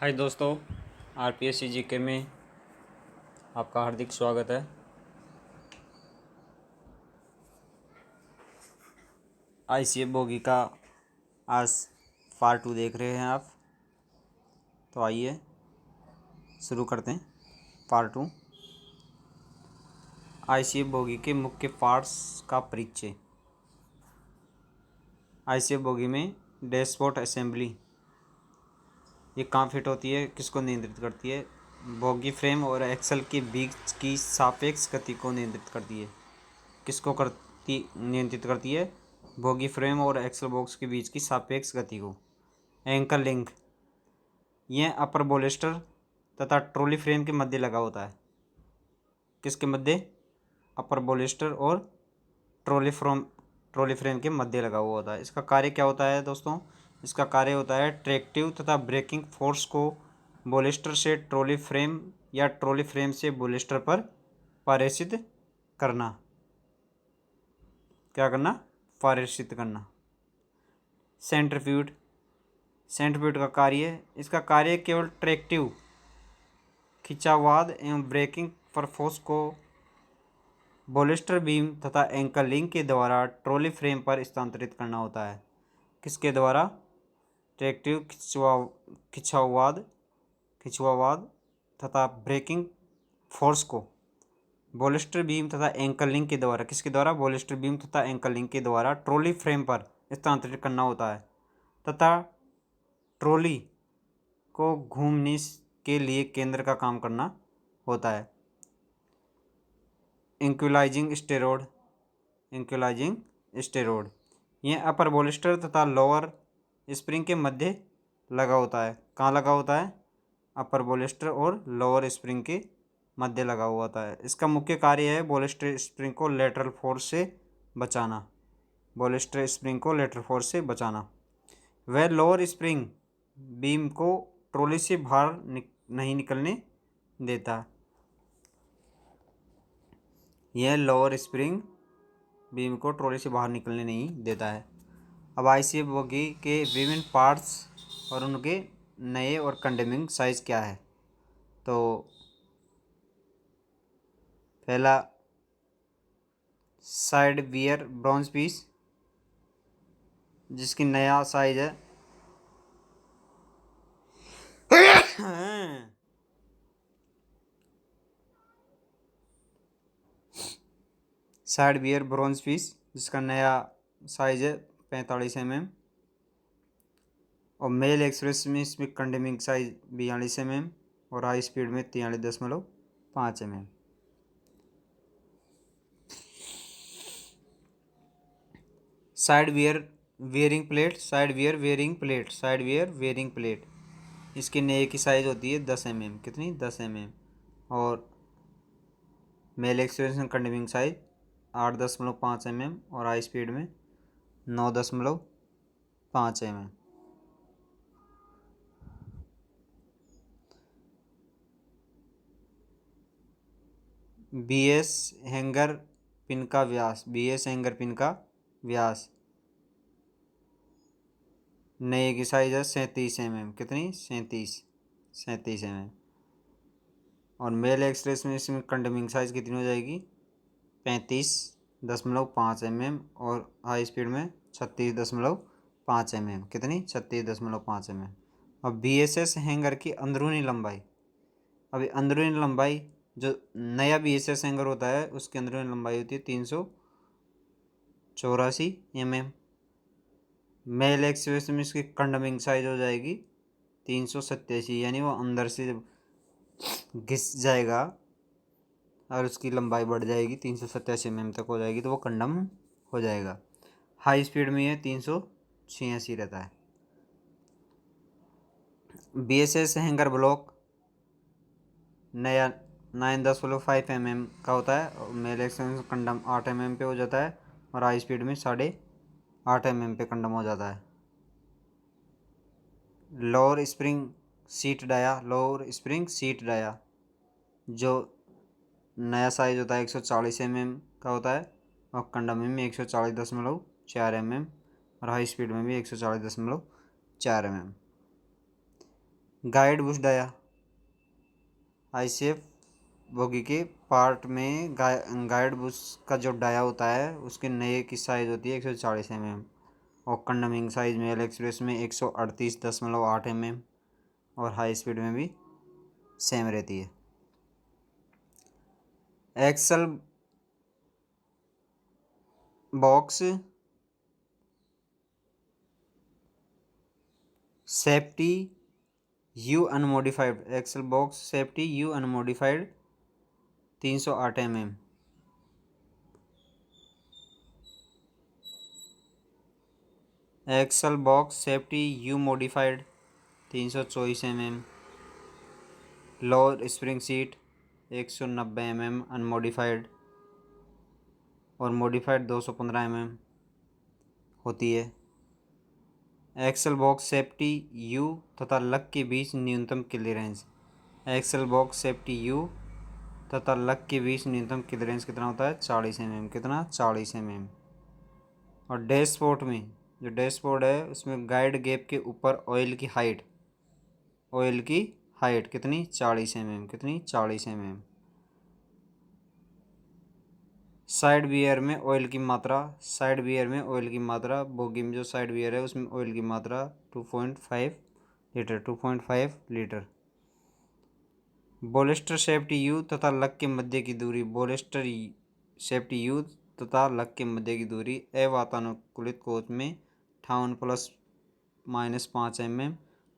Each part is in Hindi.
हाय दोस्तों, आरपीएससी जीके में आपका हार्दिक स्वागत है। आईसीएफ बोगी का आज पार्ट 2 देख रहे हैं आप। तो आइए शुरू करते हैं पार्ट 2। आईसीएफ बोगी के मुख्य पार्ट्स का परिचय। आईसीएफ बोगी में डैशबोर्ड असेंबली ये कहाँ फिट होती है, किसको नियंत्रित करती है? बोगी फ्रेम और एक्सल के बीच की सापेक्ष गति को नियंत्रित करती है। किसको नियंत्रित करती है? बोगी फ्रेम और एक्सल बॉक्स के बीच की सापेक्ष गति को। एंकर लिंक यह अपर बोलेस्टर तथा ट्रॉली फ्रेम के मध्य लगा होता है। किसके मध्य? अपर बोलेस्टर और ट्रॉली फ्रेम के मध्य लगा हुआ होता है। इसका कार्य क्या होता है दोस्तों? इसका कार्य होता है ट्रैक्टिव तथा ब्रेकिंग फोर्स को बोलेस्टर से ट्रॉली फ्रेम या ट्रॉली फ्रेम से बोलेस्टर पर पारेषित करना। क्या करना? पारेषित करना। सेंट्रीफ्यूज का कार्य, इसका कार्य केवल ट्रैक्टिव खिंचाववाद एवं ब्रेकिंग पर फोर्स को बोलेस्टर बीम तथा एंकर लिंक के द्वारा ट्रॉली फ्रेम पर स्थानांतरित करना होता है। किसके द्वारा? ट्रैक्टिव खिंचाववाद तथा ब्रेकिंग फोर्स को बोलेस्टर बीम तथा एंकर लिंक के द्वारा, किसके द्वारा? बोलेस्टर बीम तथा एंकर लिंक के द्वारा ट्रॉली फ्रेम पर स्थानांतरित करना होता है तथा ट्रॉली को घूमने के लिए केंद्र का काम करना होता है। इंक्विलाइजिंग स्टेरॉयड यह अपर बोलेस्टर तथा लोअर स्प्रिंग के मध्य लगा होता है। कहाँ लगा होता है? अपर बोलेस्टर और लोअर स्प्रिंग के मध्य लगा हुआ होता है। इसका मुख्य कार्य है बोलेस्टर स्प्रिंग को लेटरल फोर्स से बचाना। वह लोअर स्प्रिंग बीम को ट्रॉली से बाहर नहीं निकलने देता। यह लोअर स्प्रिंग बीम को ट्रॉली से बाहर निकलने नहीं देता है। अब आईसीएफ बोगी के विभिन्न पार्ट्स और उनके नए और कंडेमिंग साइज क्या है? तो पहला साइड वियर ब्रॉन्ज पीस, जिसकी नया साइज है साइड वियर ब्रॉन्ज पीस, जिसका नया साइज है 45 mm और मेल एक्सप्रेस में इसमें कंडेमिंग साइज 42 mm और हाई स्पीड में 43.5 mm। Side wear wearing plate इसके नए की साइज होती है 10 mm। कितनी? 10 mm। और mail express condemning size 8.5 mm और हाई स्पीड में 9.5 mm। बीएस हैंगर पिन का व्यास नए की साइज है 37 mm। कितनी? 37 mm। और मेल एक्सप्रेस में इसमें कंडेमिंग साइज कितनी हो जाएगी? 35.5 mm और हाई स्पीड में 36.5 mm। कितनी? 36.5 mm। और बीएसएस हैंगर की अंदरूनी लंबाई, अभी अंदरूनी लंबाई जो नया बीएसएस हैंगर होता है उसकी अंदरूनी लंबाई होती है 384 mm। मेल एक्सप्रेस में इसकी कंडेमिंग साइज हो जाएगी 387, यानी वो अंदर से घिस जाएगा और उसकी लंबाई बढ़ जाएगी 387 mm तक हो जाएगी, तो वो कंडम हो जाएगा। हाई स्पीड में ये 386 रहता है। बीएसएस हैंगर ब्लॉक नया 9.5 mm का होता है और मेल एक्सटेंशन कंडम 8 mm पे हो जाता है और हाई स्पीड में 8.5 mm पे कंडम हो जाता है। लोअर स्प्रिंग सीट डाया जो नया साइज होता है 140 mm का होता है और कंडम में 140.4 mm और हाई स्पीड में भी 140.4 mm। Guide bush dia, ICF bogie के पार्ट में गाइड बुश का जो डाया होता है उसके नए की साइज़ होती है 140 mm, और कंडमिंग साइज मेल एक्सप्रेस में 138.8 mm, और हाई स्पीड में भी सेम रहती है। Axle box safety U unmodified, axle box safety U unmodified 308 mm। Axle box safety U modified 324 mm। Lower spring seat 190 mm unmodified, और मॉडिफाइड 215 mm होती है। एक्सल बॉक्स सेफ्टी यू तथा लक के बीच न्यूनतम clearance, axle box safety U तथा लक के बीच न्यूनतम क्लियरेंस कितना होता है 40 mm, कितना 40 mm। और डैशबोर्ड में जो डैशबोर्ड है उसमें गाइड गैप के ऊपर ऑयल की हाइट कितनी 40 mm, कितनी 40 mm। साइड वियर में ऑयल की मात्रा बोगी में जो साइड वियर है उसमें ऑयल की मात्रा 2.5 लीटर। बोलेस्टर सेफ्टी यू तथा लक के मध्य की दूरी, बोलेस्टर सेफ्टी यू तथा लक के मध्य की दूरी अवातानुकूलित कोच में 58 ± 5 mm,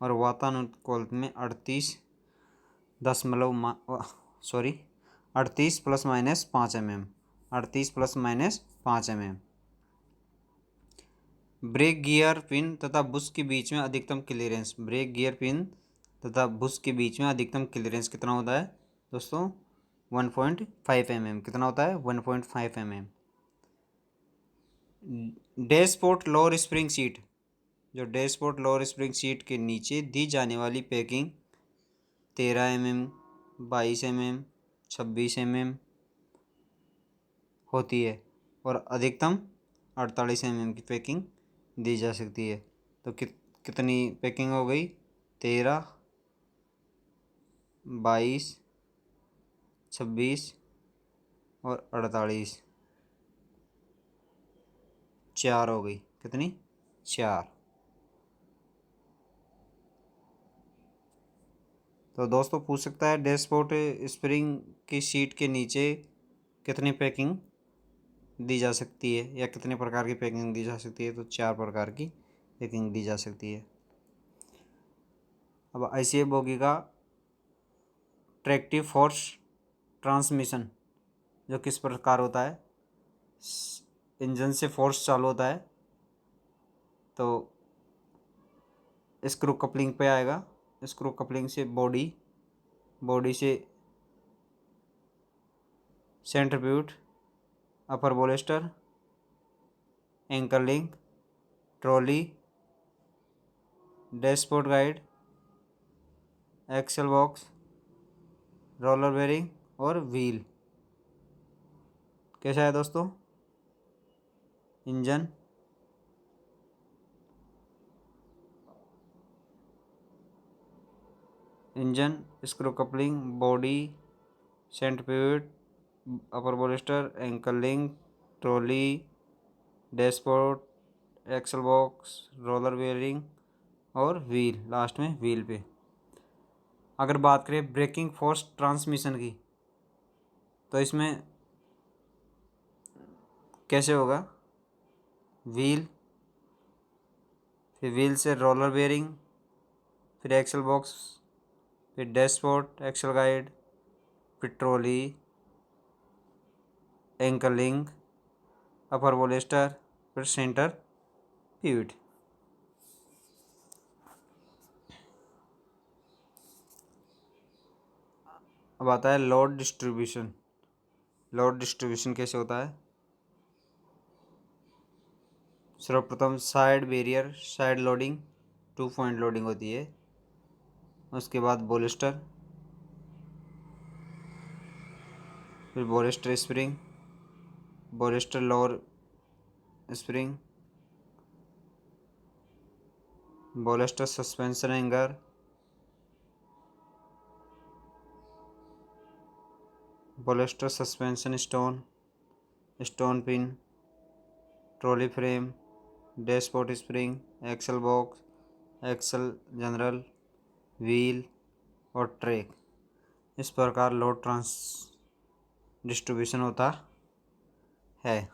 और वातानुकूलित में 38 ± 5 mm, 38 ± 5 mm। Break gear pin तथा बुश के बीच में अधिकतम क्लियरेंस, ब्रेक गियर पिन तथा बुश के बीच में अधिकतम क्लियरेंस कितना होता है दोस्तों 1.5 mm, कितना होता है 1.5 mm। Dashboard lower spring seat, जो डैशबोर्ड लोअर स्प्रिंग सीट के नीचे दी जाने वाली पैकिंग 13 mm, 22 mm, 26 mm होती है, और अधिकतम 48 mm की पैकिंग दी जा सकती है। तो कितनी पैकिंग हो गई 13, 22, 26 और 48, 4 हो गई, कितनी 4। तो दोस्तों पूछ सकता है डैशबोर्ड स्प्रिंग की सीट के नीचे कितनी पैकिंग दी जा सकती है, या कितने प्रकार की पैकिंग दी जा सकती है, तो 4 प्रकार की पैकिंग दी जा सकती है। अब आईसीएफ बोगी का ट्रैक्टिव फोर्स ट्रांसमिशन जो किस प्रकार होता है, इंजन से फोर्स चालू होता है तो स्क्रू कपलिंग पे आएगा, स्क्रू कपलिंग से बॉडी से centrifuge, upper bolster, anchor link, trolley, dashboard guide, axle box, roller bearing और व्हील। कैसा है दोस्तों, engine, screw coupling, body, centrifuge, upper bolster, anchor link, trolley, dashboard, axle box, roller bearing और व्हील, लास्ट में व्हील पे। अगर बात करें ब्रेकिंग फोर्स ट्रांसमिशन की तो इसमें कैसे होगा, व्हील, फिर व्हील से रोलर बेरिंग, फिर एक्सल बॉक्स, फिर डैशबोर्ड, एक्सल गाइड, फिर ट्रॉली, एंकर लिंक, अपर बोलेस्टर, फिर सेंटर पिवट। अब आता है लोड डिस्ट्रीब्यूशन। लोड डिस्ट्रीब्यूशन कैसे होता है, सर्वप्रथम side barrier side loading 2 point loading होती है, उसके बाद बोलेस्टर, फिर bolster spring, bolster lower spring, bolster suspension hanger, bolster suspension stone, stone pin, trolley frame, dashboard spring, axle box, axle journal, wheel और ट्रैक। इस प्रकार लोड ट्रांस डिस्ट्रीब्यूशन होता है।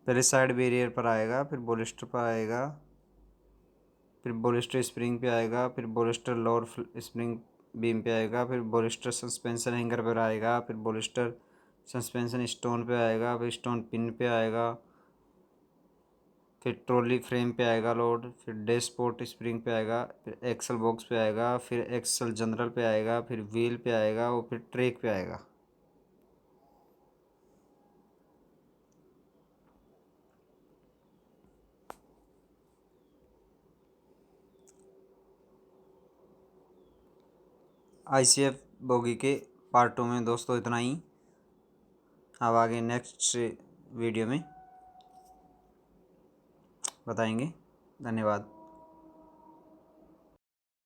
पहले साइड बैरियर पर आएगा, फिर बोलेस्टर पर आएगा, फिर बोलेस्टर स्प्रिंग पे आएगा, फिर बोलेस्टर लोअर स्प्रिंग बीम पे आएगा, फिर बोलेस्टर सस्पेंशन हैंगर पर आएगा, फिर बोलेस्टर सस्पेंशन स्टोन पे आएगा, फिर स्टोन पिन पे आएगा, फिर ट्रॉली फ्रेम पे आएगा लोड, फिर डैशबोर्ड स्प्रिंग पे आएगा, फिर एक्सल बॉक्स पे आएगा, फिर एक्सल जनरल पे आएगा, फिर व्हील पे आएगा और फिर ट्रैक पे आएगा। ICF बोगी के पार्ट 2 में दोस्तों इतना ही। अब आगे नेक्स्ट वीडियो में बताएंगे। धन्यवाद।